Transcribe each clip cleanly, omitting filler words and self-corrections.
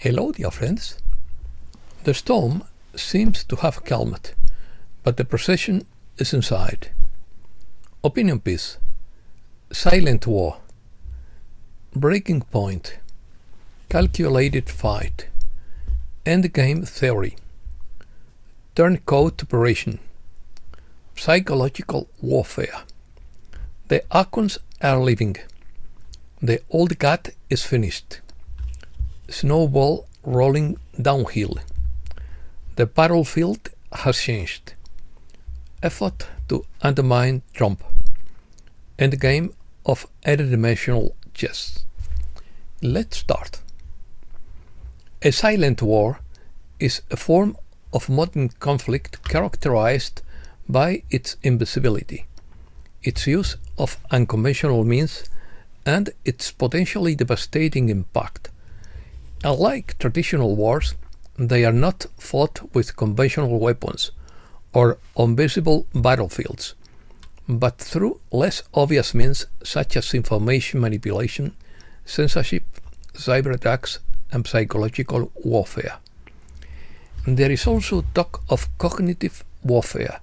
Hello, dear friends. The storm seems to have calmed, but the procession is inside. Opinion piece, silent war, breaking point, calculated fight, endgame theory, turncoat operation, psychological warfare. The archons are leaving. The old gut is finished. Snowball rolling downhill. The battlefield has changed. Effort to undermine Trump. Endgame of interdimensional chess. Let's start. A silent war is a form of modern conflict characterized by its invisibility, its use of unconventional means, and its potentially devastating impact. Unlike traditional wars, they are not fought with conventional weapons or on visible battlefields, but through less obvious means such as information manipulation, censorship, cyber attacks, and psychological warfare. There is also talk of cognitive warfare,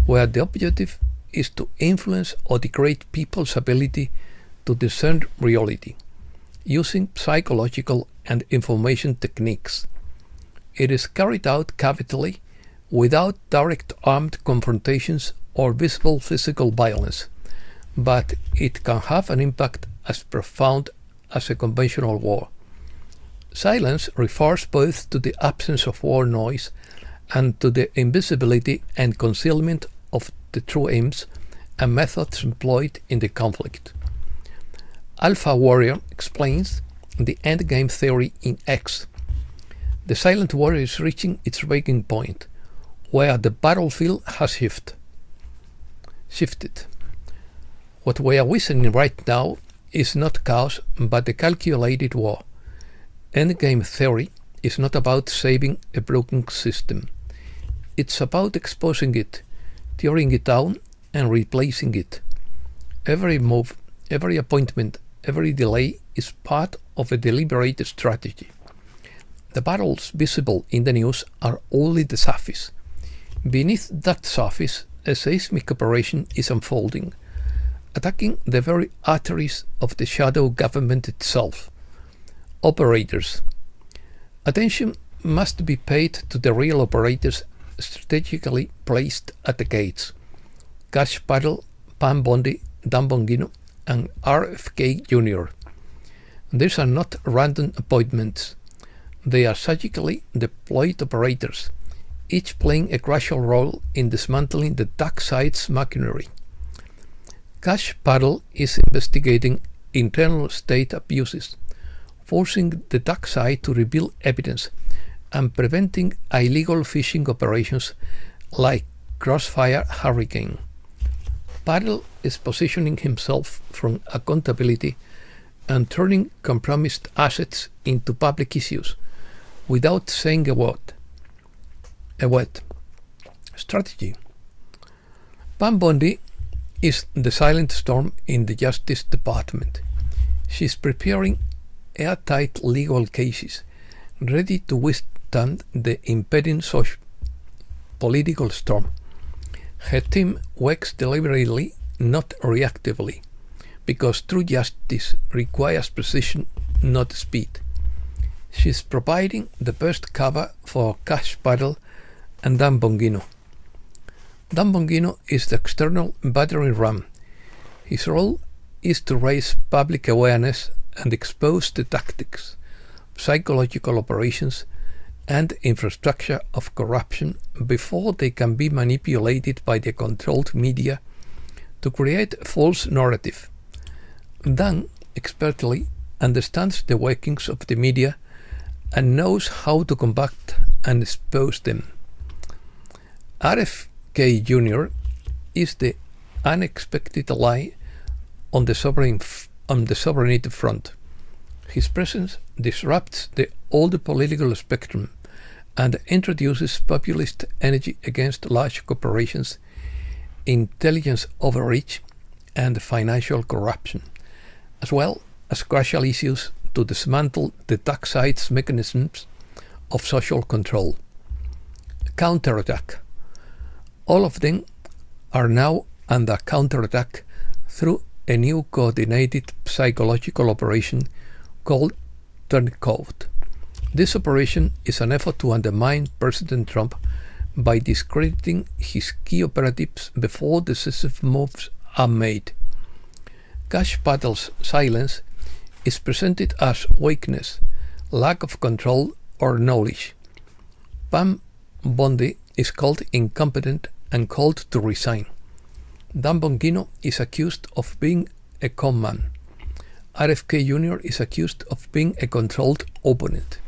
where the objective is to influence or degrade people's ability to discern reality, using psychological and information techniques. It is carried out capitally without direct armed confrontations or visible physical violence, but it can have an impact as profound as a conventional war. Silence refers both to the absence of war noise and to the invisibility and concealment of the true aims and methods employed in the conflict. Alpha Warrior explains the endgame theory in X. The silent war is reaching its breaking point, where the battlefield has shifted. What we are witnessing right now is not chaos, but a calculated war. Endgame theory is not about saving a broken system. It's about exposing it, tearing it down, and replacing it. Every move, every appointment, every delay is part of a deliberate strategy. The battles visible in the news are only the surface. Beneath that surface, a seismic operation is unfolding, attacking the very arteries of the shadow government itself. Operators. Attention must be paid to the real operators strategically placed at the gates. Cash Paddle, Pam Bondi, Dan Bongino, and RFK Jr. These are not random appointments. They are surgically deployed operators, each playing a crucial role in dismantling the dark side's machinery. Cash Paddle is investigating internal state abuses, forcing the dark side to reveal evidence, and preventing illegal fishing operations like Crossfire Hurricane. Paddle is positioning himself from accountability and turning compromised assets into public issues without saying a word. Strategy. Pam Bondi is the silent storm in the Justice Department. She's preparing airtight legal cases, ready to withstand the impending political storm. Her team works deliberately, not reactively, because true justice requires precision, not speed. She's providing the best cover for Cash Paddle and Dan Bongino. Dan Bongino is the external battering ram. His role is to raise public awareness and expose the tactics, psychological operations, and infrastructure of corruption before they can be manipulated by the controlled media to create a false narrative. Dan expertly understands the workings of the media and knows how to combat and expose them. RFK Jr. is the unexpected ally on the sovereignty front. His presence disrupts the old political spectrum and introduces populist energy against large corporations, intelligence overreach, and financial corruption, as well as crucial issues to dismantle the dark side's mechanisms of social control. Counterattack. All of them are now under counterattack through a new coordinated psychological operation called Turncoat. This operation is an effort to undermine President Trump by discrediting his key operatives before decisive moves are made. Cash Patel's silence is presented as weakness, lack of control, or knowledge. Pam Bondi is called incompetent and called to resign. Dan Bongino is accused of being a con man. RFK Jr. is accused of being a controlled opponent.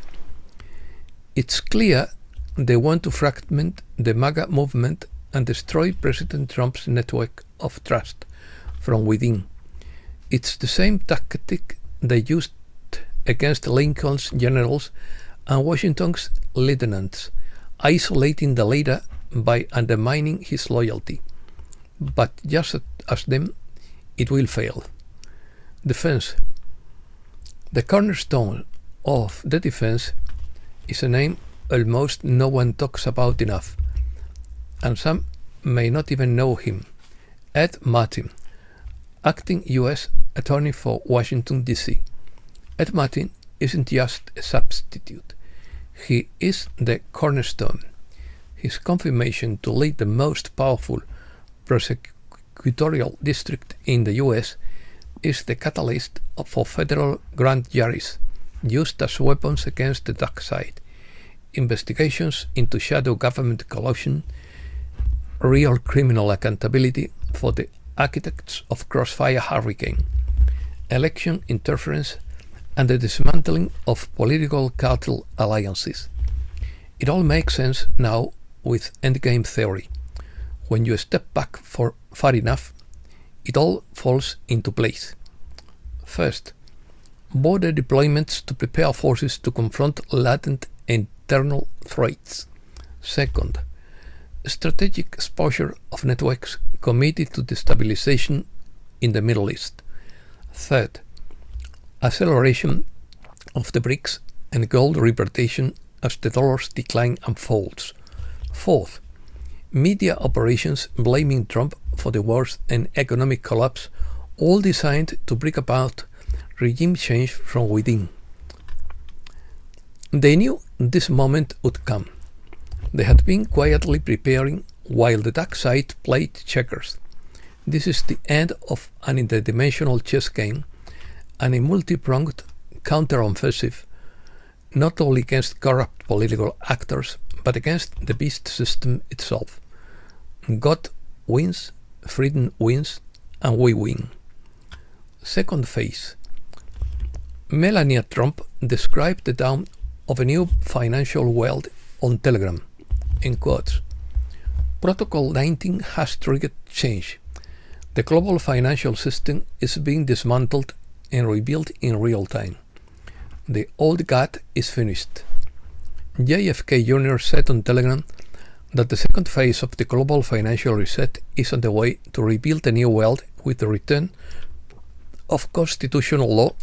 It's clear they want to fragment the MAGA movement and destroy President Trump's network of trust from within. It's the same tactic they used against Lincoln's generals and Washington's lieutenants, isolating the leader by undermining his loyalty. But just as them, it will fail. Defense. The cornerstone of the defense is a name almost no one talks about enough, and some may not even know him. Ed Martin, acting U.S. Attorney for Washington, D.C. Ed Martin isn't just a substitute. He is the cornerstone. His confirmation to lead the most powerful prosecutorial district in the U.S. is the catalyst for federal grand juries used as weapons against the dark side, investigations into shadow government collusion, real criminal accountability for the architects of Crossfire Hurricane, election interference, and the dismantling of political cartel alliances. It all makes sense now with Endgame theory. When you step back far enough, it all falls into place. First, border deployments to prepare forces to confront latent internal threats. Second, strategic exposure of networks committed to destabilization in the Middle East. Third, acceleration of the BRICS and gold repatriation as the dollar's decline unfolds. Fourth, media operations blaming Trump for the wars and economic collapse, all designed to bring about regime change from within. They knew this moment would come. They had been quietly preparing while the dark side played checkers. This is the end of an interdimensional chess game and a multi-pronged counteroffensive, not only against corrupt political actors, but against the beast system itself. God wins, freedom wins, and we win. Second phase. Melania Trump described the dawn of a new financial world on Telegram, in quotes. Protocol 19 has triggered change. The global financial system is being dismantled and rebuilt in real time. The old guard is finished. JFK Jr. said on Telegram that the second phase of the global financial reset is on the way to rebuild a new world with the return of constitutional law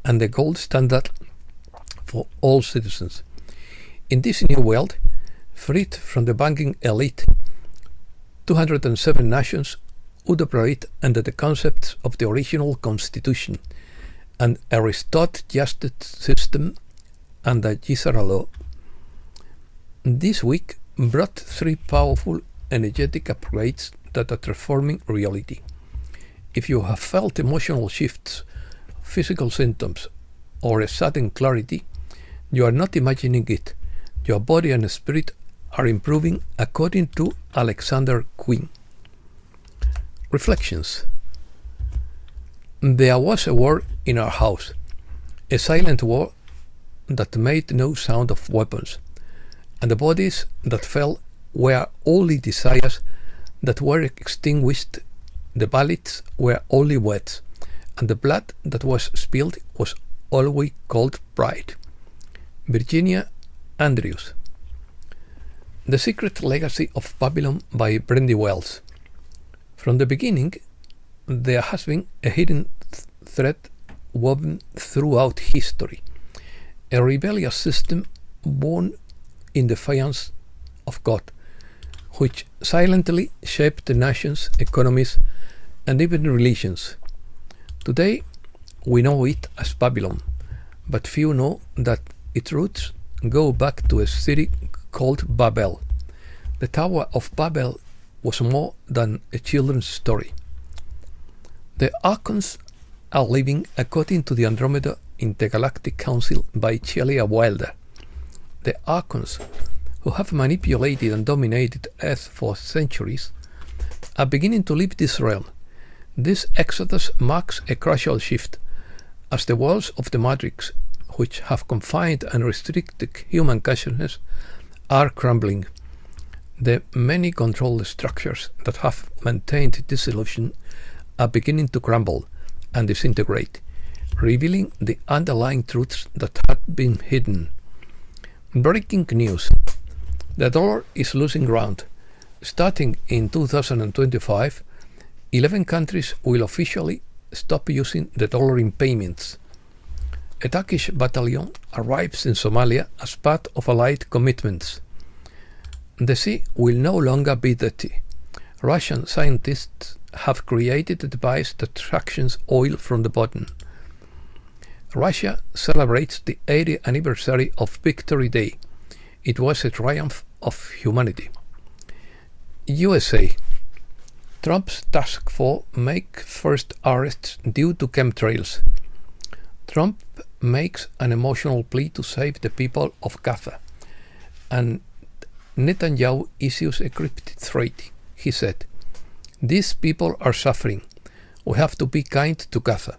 and the gold standard for all citizens. In this new world, freed from the banking elite, 207 nations would operate under the concepts of the original constitution and a restored justice system under Gisara law. This week brought three powerful, energetic upgrades that are transforming reality. If you have felt emotional shifts, physical symptoms, or a sudden clarity, you are not imagining it. Your body and spirit are improving according to Alexander Quinn. Reflections. There was a war in our house, a silent war that made no sound of weapons, and the bodies that fell were only desires that were extinguished, the bullets were only words, and the blood that was spilled was always called pride. Virginia Andrews. The Secret Legacy of Babylon by Brandy Wells. From the beginning, there has been a hidden threat woven throughout history, a rebellious system born in defiance of God, which silently shaped the nations, economies, and even religions. Today, we know it as Babylon, but few know that its roots go back to a city called Babel. The Tower of Babel was more than a children's story. The archons are living according to the Andromeda Intergalactic Council by Celia Wilder. The archons, who have manipulated and dominated Earth for centuries, are beginning to leave this realm. This exodus marks a crucial shift, as the walls of the Matrix, which have confined and restricted human consciousness, are crumbling. The many control structures that have maintained this illusion are beginning to crumble and disintegrate, revealing the underlying truths that had been hidden. Breaking news. The dollar is losing ground. Starting in 2025, 11 countries will officially stop using the dollar in payments. A Turkish battalion arrives in Somalia as part of Allied commitments. The sea will no longer be dirty. Russian scientists have created a device that suctions oil from the bottom. Russia celebrates the 80th anniversary of Victory Day. It was a triumph of humanity. USA. Trump's task force makes first arrests due to chemtrails. Trump makes an emotional plea to save the people of Gaza, and Netanyahu issues a cryptic threat. He said, "These people are suffering. We have to be kind to Gaza.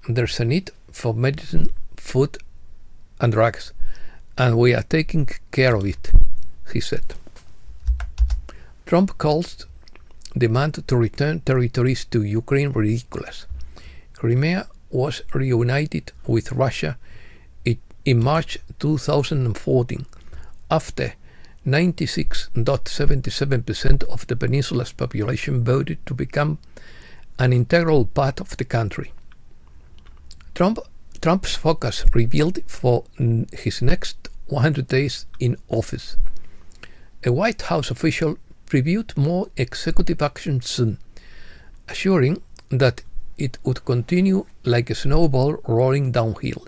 There's a need for medicine, food, and drugs, and we are taking care of it," he said. Trump calls demand to return territories to Ukraine ridiculous. Crimea was reunited with Russia in March 2014 after 96.77% of the peninsula's population voted to become an integral part of the country. Trump's focus revealed for his next 100 days in office. A White House official previewed more executive action soon, assuring that it would continue like a snowball rolling downhill.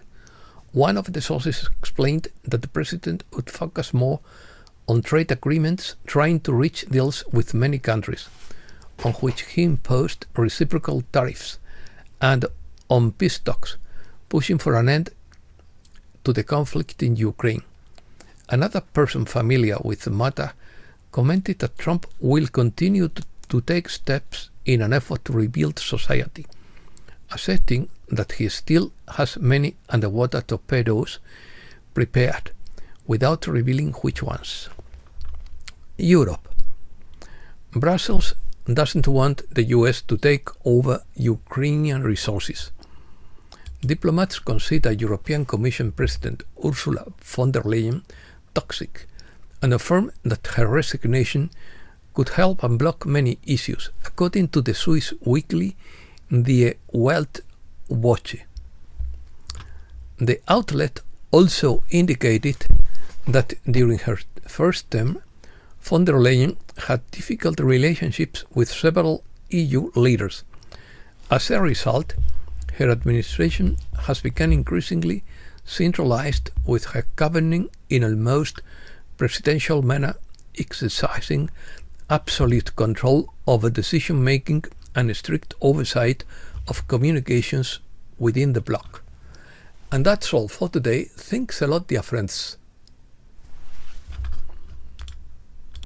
One of the sources explained that the president would focus more on trade agreements, trying to reach deals with many countries, on which he imposed reciprocal tariffs, and on peace talks, pushing for an end to the conflict in Ukraine. Another person familiar with the matter commented that Trump will continue to take steps in an effort to rebuild society, asserting that he still has many underwater torpedoes prepared, without revealing which ones. Europe. Brussels doesn't want the US to take over Ukrainian resources. Diplomats consider European Commission President Ursula von der Leyen toxic and affirm that her resignation could help unblock many issues, according to the Swiss weekly Die Weltwoche. The outlet also indicated that during her first term, von der Leyen had difficult relationships with several EU leaders. As a result, her administration has become increasingly centralized, with her governing in almost presidential manner, exercising absolute control over decision-making and strict oversight of communications within the bloc. And that's all for today. Thanks a lot, dear friends.